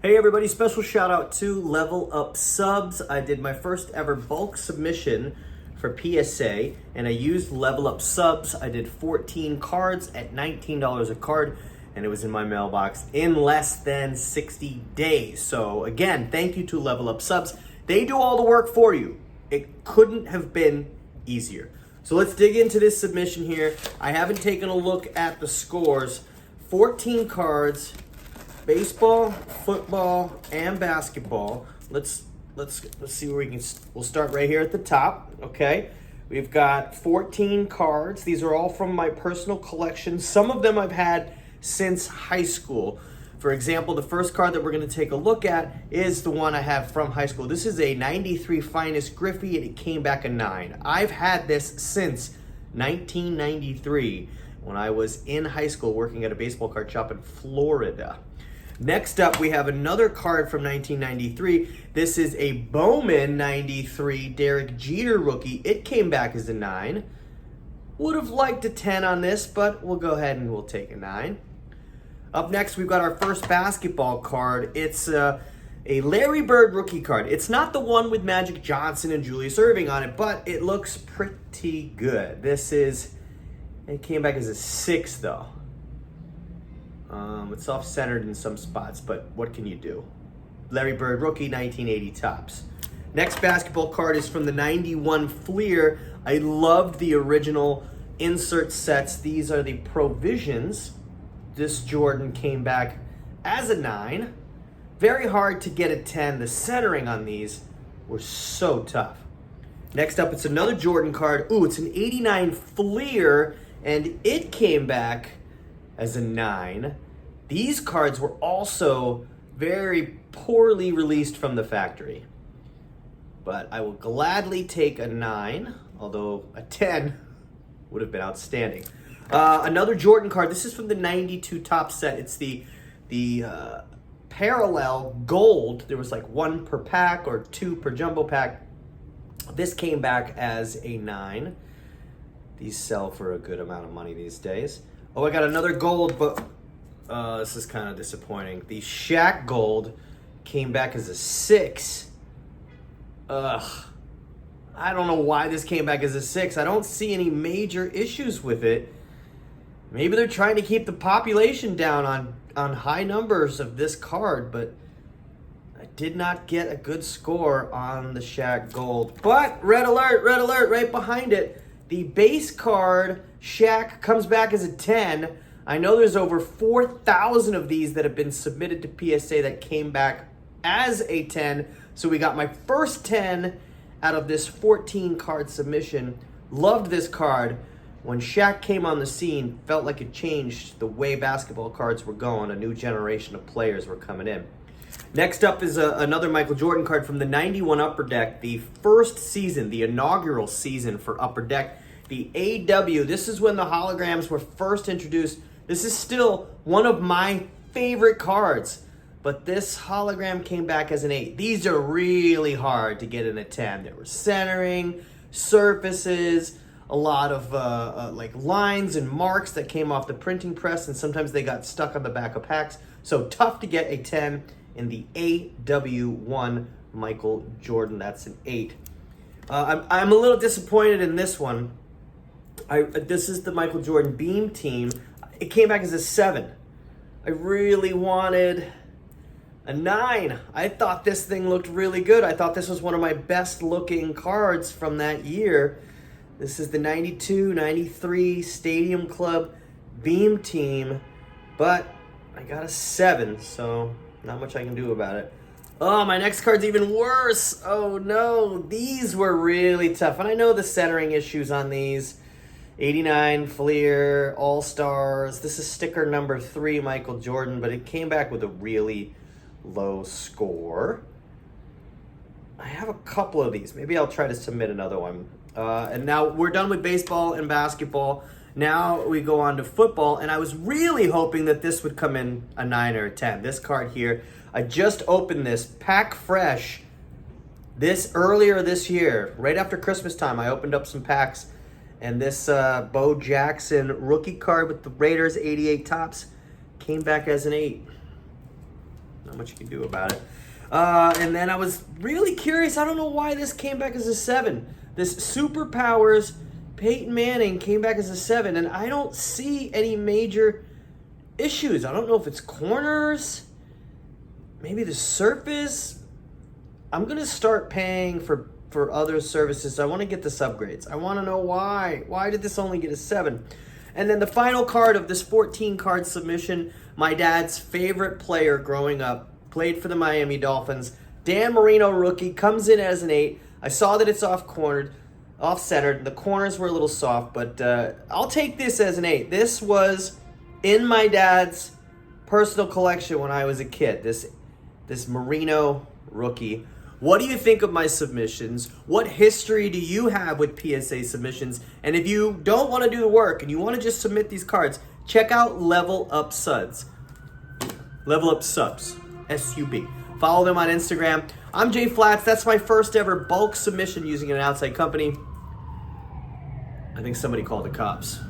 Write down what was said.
Hey everybody, special shout out to Level Up Subs. I did my first ever bulk submission for PSA and I used Level Up Subs. I did 14 cards at $19 a card and it was in my mailbox in less than 60 days. So again, thank you to Level Up Subs. They do all the work for you. It couldn't have been easier. So let's dig into this submission here. I haven't taken a look at the scores. 14 cards. Baseball, football, and basketball. Let's see where we can. We'll start right here at the top. Okay, we've got 14 cards. These are all from my personal collection. Some of them I've had since high school. For example, the first card that we're going to take a look at is the one I have from high school. This is a 93 Finest Griffey, and it came back a 9. I've had this since 1993 when I was in high school working at a baseball card shop in Florida. Next up, we have another card from 1993. This is a Bowman 93 Derek Jeter rookie. It came back as a 9. Would have liked a 10 on this, but we'll go ahead and we'll take a 9. Up next, we've got our first basketball card. It's a Larry Bird rookie card. It's not the one with Magic Johnson and Julius Erving on it, but it looks pretty good. It came back as a 6 though. It's off-centered in some spots, but what can you do? Larry Bird, rookie, 1980 tops. Next basketball card is from the 91 Fleer. I loved the original insert sets. These are the Provisions. This Jordan came back as a 9. Very hard to get a 10. The centering on these were so tough. Next up, it's another Jordan card. Ooh, it's an 89 Fleer, and it came back as a 9. These cards were also very poorly released from the factory. But I will gladly take a 9, although a 10 would have been outstanding. Another Jordan card. This is from the 92 top set. It's the parallel gold. There was like 1 per pack or 2 per jumbo pack. This came back as a 9. These sell for a good amount of money these days. Oh, I got another gold, but this is kind of disappointing. The Shaq gold came back as a 6. Ugh. I don't know why this came back as a 6. I don't see any major issues with it. Maybe they're trying to keep the population down on high numbers of this card, but I did not get a good score on the Shaq gold. But red alert right behind it. The base card, Shaq, comes back as a 10. I know there's over 4,000 of these that have been submitted to PSA that came back as a 10. So we got my first 10 out of this 14 card submission. Loved this card. When Shaq came on the scene, felt like it changed the way basketball cards were going. A new generation of players were coming in. Next up is another Michael Jordan card from the 91 Upper Deck, the first season, the inaugural season for Upper Deck, the AW. This is when the holograms were first introduced. This is still one of my favorite cards, but this hologram came back as an 8. These are really hard to get in a 10. There were centering, surfaces, a lot of like lines and marks that came off the printing press, and sometimes they got stuck on the back of packs. So tough to get a 10 in the AW1 Michael Jordan. That's an 8. I'm a little disappointed in this one. This is the Michael Jordan Beam Team. It came back as a 7. I really wanted a 9. I thought this thing looked really good. I thought this was one of my best looking cards from that year. This is the 92, 93 Stadium Club Beam Team, but I got a 7, so not much I can do about it. Oh, my next card's even worse. Oh no, these were really tough. And I know the centering issues on these. 89 Fleer, All-Stars. This is sticker number 3, Michael Jordan, but it came back with a really low score. I have a couple of these. Maybe I'll try to submit another one. And now we're done with baseball and basketball. Now we go on to football, and I was really hoping that this would come in a 9 or a 10. This card here, I just opened this, pack fresh, this earlier this year, right after Christmas time. I opened up some packs, and this Bo Jackson rookie card with the Raiders 88 tops came back as an 8. Not much you can do about it. And then I was really curious. I don't know why this came back as a 7. This Superpowers Peyton Manning came back as a 7, and I don't see any major issues. I don't know if it's corners, maybe the surface. I'm going to start paying for other services. So I want to get this upgrades. I want to know why. Why did this only get a 7? And then the final card of this 14-card submission, my dad's favorite player growing up, played for the Miami Dolphins, Dan Marino rookie, comes in as an 8. I saw that it's off-centered. The corners were a little soft, but I'll take this as an 8. This was in my dad's personal collection when I was a kid, this Marino rookie. What do you think of my submissions? What history do you have with PSA submissions? And if you don't want to do the work and you want to just submit these cards, check out Level Up Subs. Level Up Subs. S-U-B. Follow them on Instagram. I'm Jay Flats. That's my first ever bulk submission using an outside company. I think somebody called the cops.